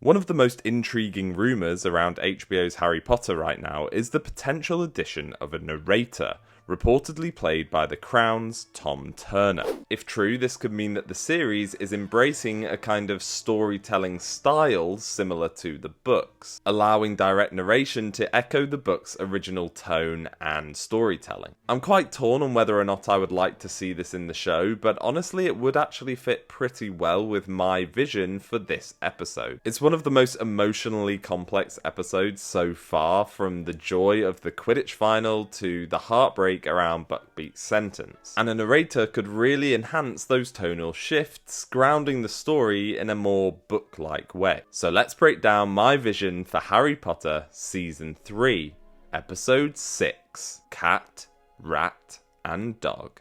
One of the most intriguing rumours around HBO's Harry Potter right now is the potential addition of a narrator, reportedly played by The Crown's Tom Turner. If true, this could mean that the series is embracing a kind of storytelling style similar to the books, allowing direct narration to echo the book's original tone and storytelling. I'm quite torn on whether or not I would like to see this in the show, but honestly it would actually fit pretty well with my vision for this episode. It's one of the most emotionally complex episodes so far, from the joy of the Quidditch final to the heartbreak around Buckbeak's sentence, and a narrator could really enhance those tonal shifts, grounding the story in a more book-like way. So let's break down my vision for Harry Potter Season 3, Episode 6, Cat, Rat and Dog.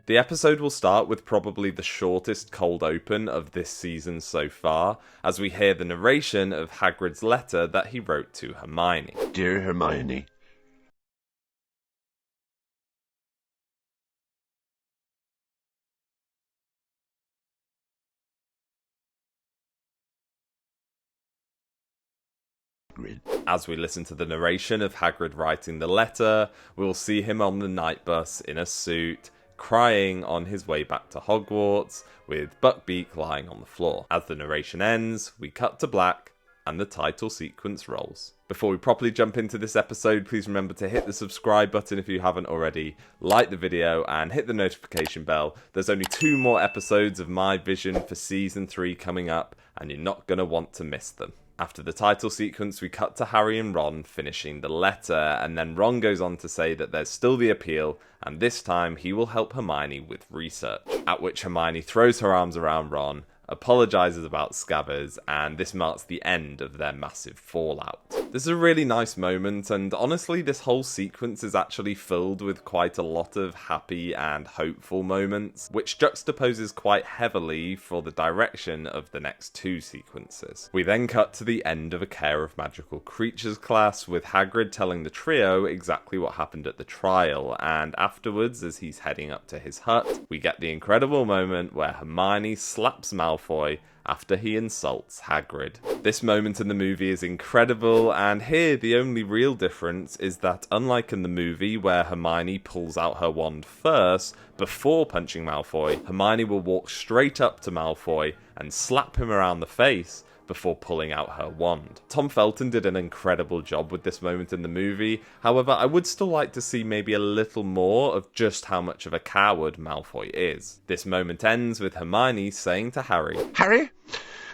The episode will start with probably the shortest cold open of this season so far, as we hear the narration of Hagrid's letter that he wrote to Hermione. Dear Hermione, As we listen to the narration of Hagrid writing the letter, we'll see him on the night bus in a suit, crying on his way back to Hogwarts, with Buckbeak lying on the floor. As the narration ends, we cut to black, and the title sequence rolls. Before we properly jump into this episode, please remember to hit the subscribe button if you haven't already, like the video, and hit the notification bell. There's only 2 more episodes of my vision for Season 3 coming up, and you're not going to want to miss them. After the title sequence, we cut to Harry and Ron finishing the letter, and then Ron goes on to say that there's still the appeal, and this time he will help Hermione with research. At which Hermione throws her arms around Ron, apologises about Scabbers, and this marks the end of their massive fallout. This is a really nice moment, and honestly this whole sequence is actually filled with quite a lot of happy and hopeful moments, which juxtaposes quite heavily for the direction of the next 2 sequences. We then cut to the end of a Care of Magical Creatures class, with Hagrid telling the trio exactly what happened at the trial, and afterwards, as he's heading up to his hut, we get the incredible moment where Hermione slaps Malfoy after he insults Hagrid. This moment in the movie is incredible, and here the only real difference is that unlike in the movie where Hermione pulls out her wand first before punching Malfoy, Hermione will walk straight up to Malfoy and slap him around the face before pulling out her wand. Tom Felton did an incredible job with this moment in the movie, however I would still like to see maybe a little more of just how much of a coward Malfoy is. This moment ends with Hermione saying to Harry, Harry,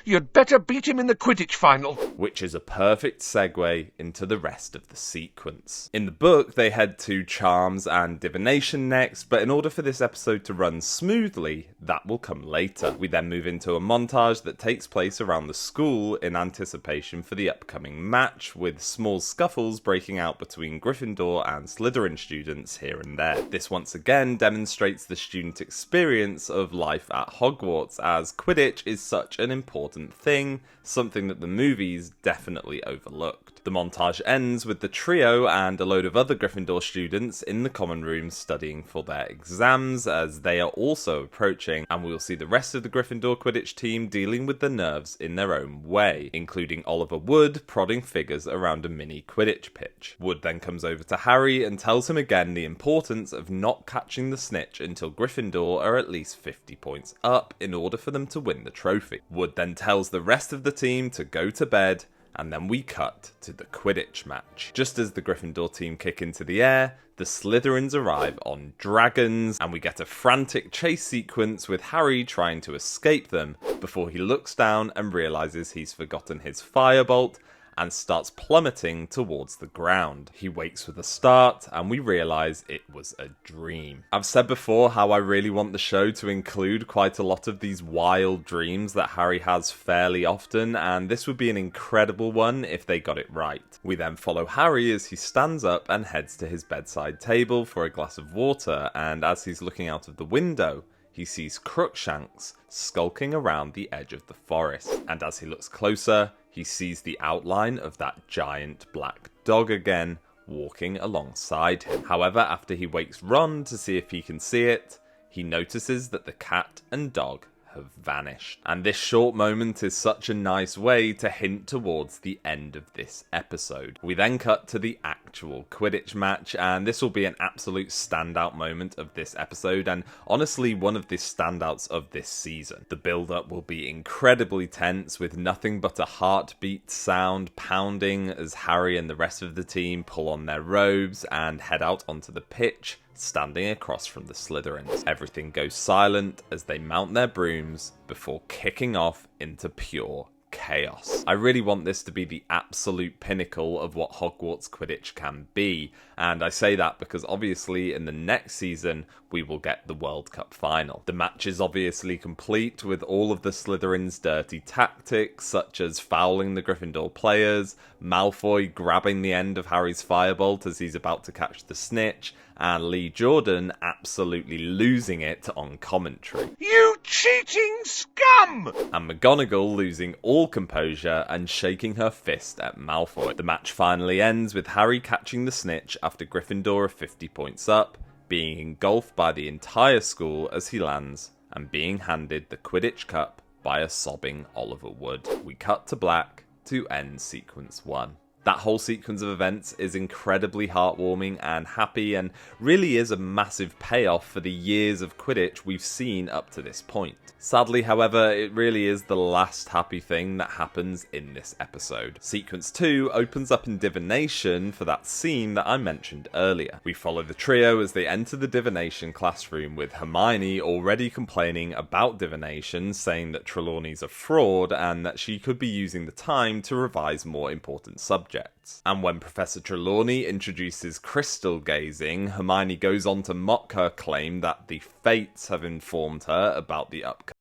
you'd better beat him in the Quidditch final. Which is a perfect segue into the rest of the sequence. In the book, they head to Charms and Divination next, but in order for this episode to run smoothly, that will come later. We then move into a montage that takes place around the school in anticipation for the upcoming match, with small scuffles breaking out between Gryffindor and Slytherin students here and there. This once again demonstrates the student experience of life at Hogwarts, as Quidditch is such an important thing, something that the movies definitely overlooked. The montage ends with the trio and a load of other Gryffindor students in the common room studying for their exams, as they are also approaching, and we'll see the rest of the Gryffindor Quidditch team dealing with the nerves in their own way, including Oliver Wood prodding figures around a mini Quidditch pitch. Wood then comes over to Harry and tells him again the importance of not catching the snitch until Gryffindor are at least 50 points up in order for them to win the trophy. Wood then tells the rest of the team to go to bed, and then we cut to the Quidditch match. Just as the Gryffindor team kick into the air, the Slytherins arrive on dragons, and we get a frantic chase sequence with Harry trying to escape them before he looks down and realises he's forgotten his firebolt and starts plummeting towards the ground. He wakes with a start, and we realise it was a dream. I've said before how I really want the show to include quite a lot of these wild dreams that Harry has fairly often, and this would be an incredible one if they got it right. We then follow Harry as he stands up and heads to his bedside table for a glass of water, and as he's looking out of the window, he sees Crookshanks skulking around the edge of the forest, and as he looks closer, he sees the outline of that giant black dog again, walking alongside him. However, after he wakes Ron to see if he can see it, he notices that the cat and dog have vanished. And this short moment is such a nice way to hint towards the end of this episode. We then cut to the actual Quidditch match, and this will be an absolute standout moment of this episode, and honestly one of the standouts of this season. The build-up will be incredibly tense, with nothing but a heartbeat sound pounding as Harry and the rest of the team pull on their robes and head out onto the pitch, standing across from the Slytherins. Everything goes silent as they mount their brooms before kicking off into pure chaos. I really want this to be the absolute pinnacle of what Hogwarts Quidditch can be, and I say that because obviously in the next season we will get the World Cup final. The match is obviously complete with all of the Slytherins' dirty tactics, such as fouling the Gryffindor players, Malfoy grabbing the end of Harry's firebolt as he's about to catch the snitch, and Lee Jordan absolutely losing it on commentary. You cheating scum! And McGonagall losing all composure and shaking her fist at Malfoy. The match finally ends with Harry catching the snitch after Gryffindor are 50 points up, being engulfed by the entire school as he lands, and being handed the Quidditch Cup by a sobbing Oliver Wood. We cut to black to end sequence 1. That whole sequence of events is incredibly heartwarming and happy, and really is a massive payoff for the years of Quidditch we've seen up to this point. Sadly, however, it really is the last happy thing that happens in this episode. Sequence 2 opens up in Divination for that scene that I mentioned earlier. We follow the trio as they enter the Divination classroom, with Hermione already complaining about Divination, saying that Trelawney's a fraud and that she could be using the time to revise more important subjects. And when Professor Trelawney introduces crystal gazing, Hermione goes on to mock her claim that the Fates have informed her about the upcoming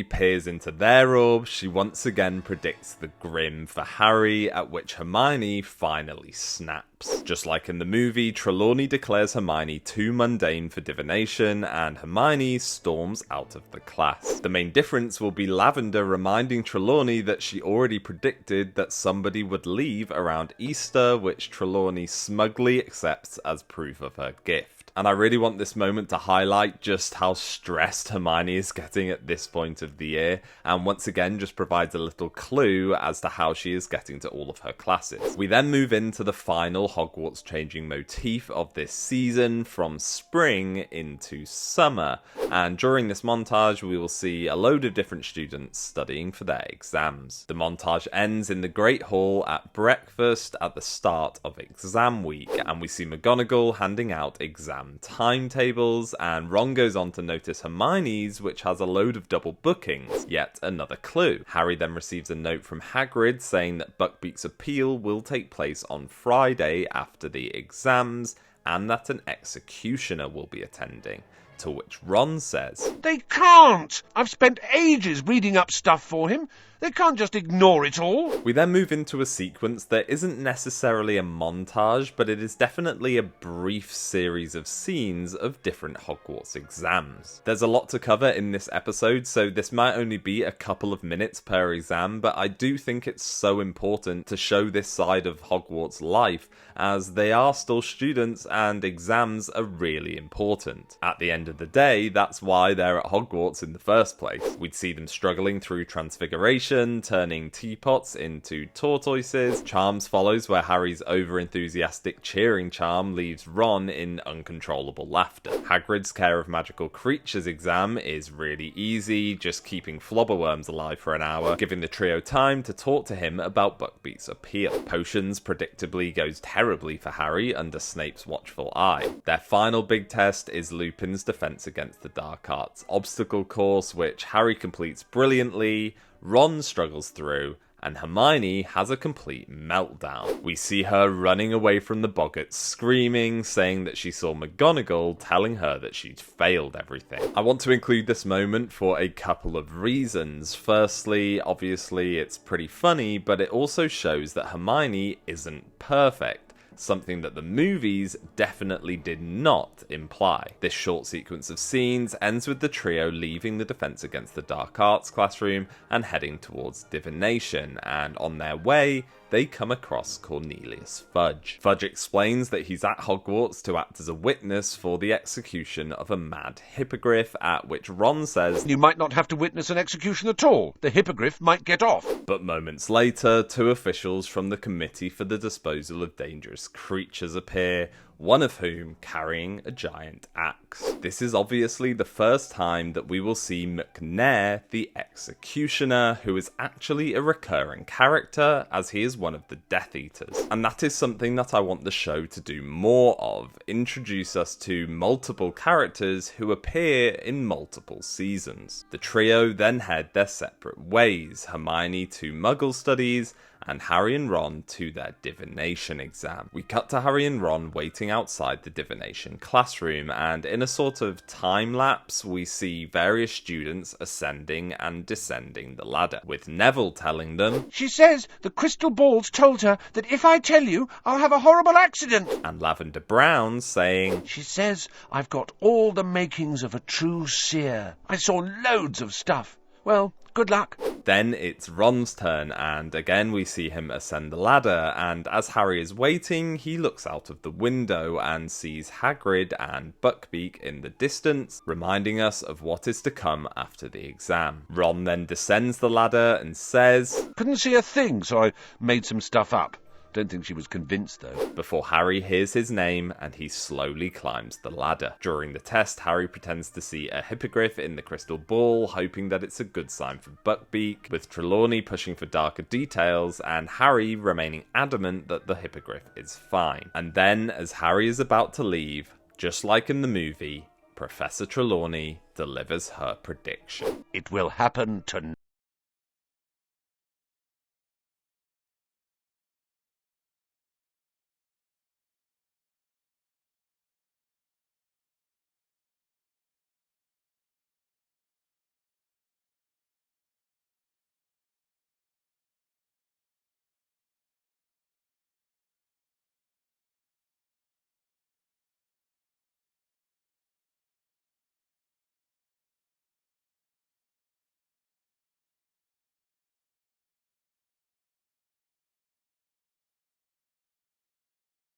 peers into their orb. She once again predicts the Grim for Harry, at which Hermione finally snaps. Just like in the movie, Trelawney declares Hermione too mundane for divination, and Hermione storms out of the class. The main difference will be Lavender reminding Trelawney that she already predicted that somebody would leave around Easter, which Trelawney smugly accepts as proof of her gift. And I really want this moment to highlight just how stressed Hermione is getting at this point of the year, and once again just provides a little clue as to how she is getting to all of her classes. We then move into the final Hogwarts changing motif of this season, from spring into summer, and during this montage we will see a load of different students studying for their exams. The montage ends in the Great Hall at breakfast at the start of exam week, and we see McGonagall handing out exam timetables, and Ron goes on to notice Hermione's, which has a load of double bookings, yet another clue. Harry then receives a note from Hagrid saying that Buckbeak's appeal will take place on Friday after the exams, and that an executioner will be attending. To which Ron says, They can't! I've spent ages reading up stuff for him. They can't just ignore it all. We then move into a sequence that isn't necessarily a montage, but it is definitely a brief series of scenes of different Hogwarts exams. There's a lot to cover in this episode, so this might only be a couple of minutes per exam, but I do think it's so important to show this side of Hogwarts life, as they are still students and exams are really important. At the end of the day, that's why they're at Hogwarts in the first place. We'd see them struggling through Transfiguration, turning teapots into tortoises. Charms follows, where Harry's over-enthusiastic cheering charm leaves Ron in uncontrollable laughter. Hagrid's Care of Magical Creatures exam is really easy, just keeping flobberworms alive for an hour, giving the trio time to talk to him about Buckbeak's appeal. Potions predictably goes terribly for Harry under Snape's watchful eye. Their final big test is Lupin's Defense Against the Dark Arts obstacle course, which Harry completes brilliantly, Ron struggles through, and Hermione has a complete meltdown. We see her running away from the Boggarts, screaming, saying that she saw McGonagall telling her that she'd failed everything. I want to include this moment for a couple of reasons. Firstly, obviously it's pretty funny, but it also shows that Hermione isn't perfect. something that the movies definitely did not imply. This short sequence of scenes ends with the trio leaving the Defense Against the Dark Arts classroom and heading towards Divination, and on their way, they come across Cornelius Fudge. Fudge explains that he's at Hogwarts to act as a witness for the execution of a mad hippogriff, at which Ron says, "You might not have to witness an execution at all. The hippogriff might get off." But moments later, two officials from the Committee for the Disposal of Dangerous Creatures appear, one of whom carrying a giant axe. This is obviously the first time that we will see McNair, the Executioner, who is actually a recurring character, as he is one of the Death Eaters. And that is something that I want the show to do more of, introduce us to multiple characters who appear in multiple seasons. The trio then head their separate ways, Hermione to Muggle studies, and Harry and Ron to their divination exam. We cut to Harry and Ron waiting outside the divination classroom, and in a sort of time lapse, we see various students ascending and descending the ladder, with Neville telling them, "She says the crystal balls told her that if I tell you, I'll have a horrible accident." and Lavender Brown saying, "She says I've got all the makings of a true seer. I saw loads of stuff. Well, good luck." Then it's Ron's turn, and again we see him ascend the ladder, and as Harry is waiting, he looks out of the window and sees Hagrid and Buckbeak in the distance, reminding us of what is to come after the exam. Ron then descends the ladder and says, "Couldn't see a thing, so I made some stuff up." Don't think she was convinced, though. Before Harry hears his name and he slowly climbs the ladder. During the test, Harry pretends to see a hippogriff in the crystal ball, hoping that it's a good sign for Buckbeak, with Trelawney pushing for darker details and Harry remaining adamant that the hippogriff is fine. And then, as Harry is about to leave, just like in the movie, Professor Trelawney delivers her prediction. "It will happen tonight."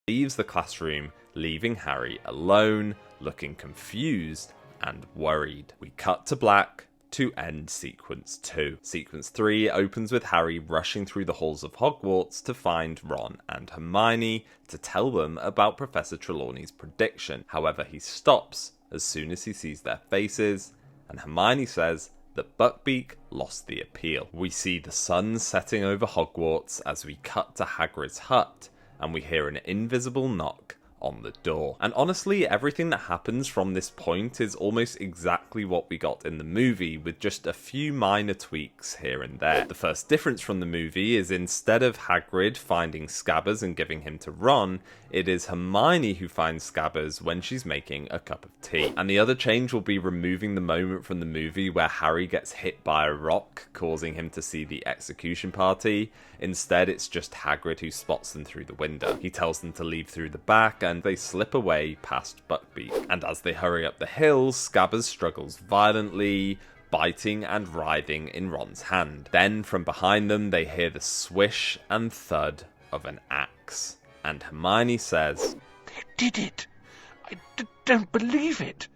Leaves the classroom, leaving Harry alone, looking confused and worried. We cut to black to end Sequence 2. Sequence 3 opens with Harry rushing through the halls of Hogwarts to find Ron and Hermione to tell them about Professor Trelawney's prediction. However, he stops as soon as he sees their faces, and Hermione says that Buckbeak lost the appeal. We see the sun setting over Hogwarts as we cut to Hagrid's hut, and we hear an invisible knock on the door. And honestly, everything that happens from this point is almost exactly what we got in the movie, with just a few minor tweaks here and there. The first difference from the movie is instead of Hagrid finding Scabbers and giving him to Ron, it is Hermione who finds Scabbers when she's making a cup of tea. And the other change will be removing the moment from the movie where Harry gets hit by a rock, causing him to see the execution party. Instead, it's just Hagrid who spots them through the window. He tells them to leave through the back, and they slip away past Buckbeak. And as they hurry up the hill, Scabbers struggles violently, biting and writhing in Ron's hand. Then, from behind them, they hear the swish and thud of an axe. And Hermione says, "They did it! I don't believe it!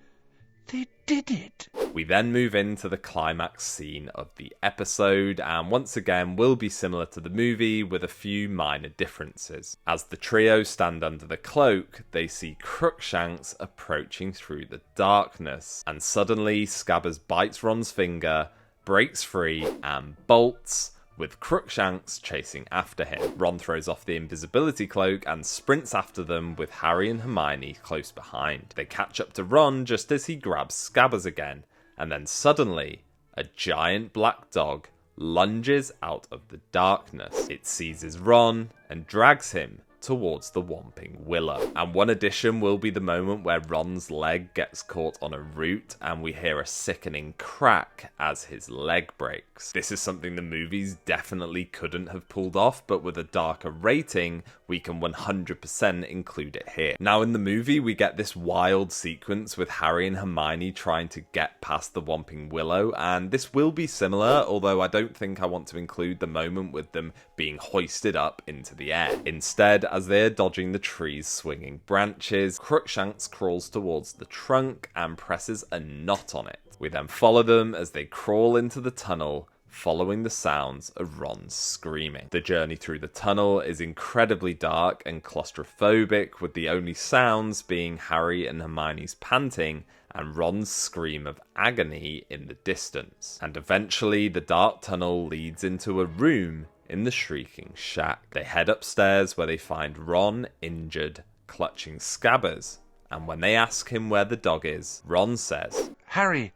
They did it!" We then move into the climax scene of the episode, and once again will be similar to the movie with a few minor differences. As the trio stand under the cloak, they see Crookshanks approaching through the darkness, and suddenly Scabbers bites Ron's finger, breaks free, and bolts, with Crookshanks chasing after him. Ron throws off the invisibility cloak and sprints after them, with Harry and Hermione close behind. They catch up to Ron just as he grabs Scabbers again, and then suddenly, a giant black dog lunges out of the darkness. It seizes Ron and drags him towards the Whomping Willow. And one addition will be the moment where Ron's leg gets caught on a root and we hear a sickening crack as his leg breaks. This is something the movies definitely couldn't have pulled off, but with a darker rating we can 100% include it here. Now in the movie, we get this wild sequence with Harry and Hermione trying to get past the Whomping Willow, and this will be similar, although I don't think I want to include the moment with them being hoisted up into the air. Instead, as they're dodging the tree's swinging branches, Crookshanks crawls towards the trunk and presses a knot on it. We then follow them as they crawl into the tunnel, following the sounds of Ron's screaming. The journey through the tunnel is incredibly dark and claustrophobic, with the only sounds being Harry and Hermione's panting and Ron's scream of agony in the distance. And eventually, the dark tunnel leads into a room in the Shrieking Shack. They head upstairs where they find Ron injured, clutching Scabbers, and when they ask him where the dog is, Ron says, "Harry,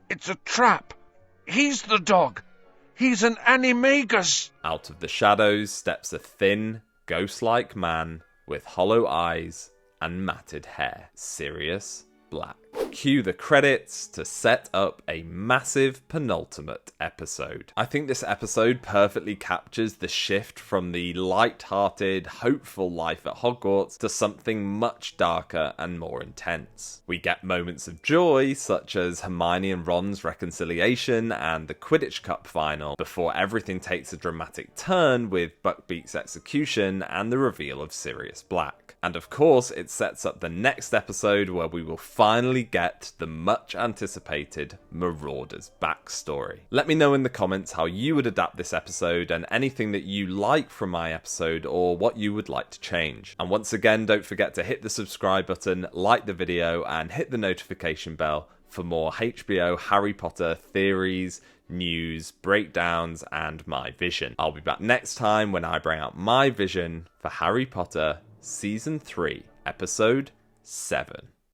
it's a trap. He's the dog. He's an animagus." Out of the shadows steps a thin, ghost-like man with hollow eyes and matted hair, Sirius Black. Cue the credits to set up a massive penultimate episode. I think this episode perfectly captures the shift from the light-hearted, hopeful life at Hogwarts to something much darker and more intense. We get moments of joy, such as Hermione and Ron's reconciliation and the Quidditch Cup final, before everything takes a dramatic turn with Buckbeak's execution and the reveal of Sirius Black. And of course, it sets up the next episode where we will finally get the much anticipated Marauder's backstory. Let me know in the comments how you would adapt this episode and anything that you like from my episode or what you would like to change. And once again, don't forget to hit the subscribe button, like the video, and hit the notification bell for more HBO Harry Potter theories, news, breakdowns, and my vision. I'll be back next time when I bring out my vision for Harry Potter Season 3, Episode 7.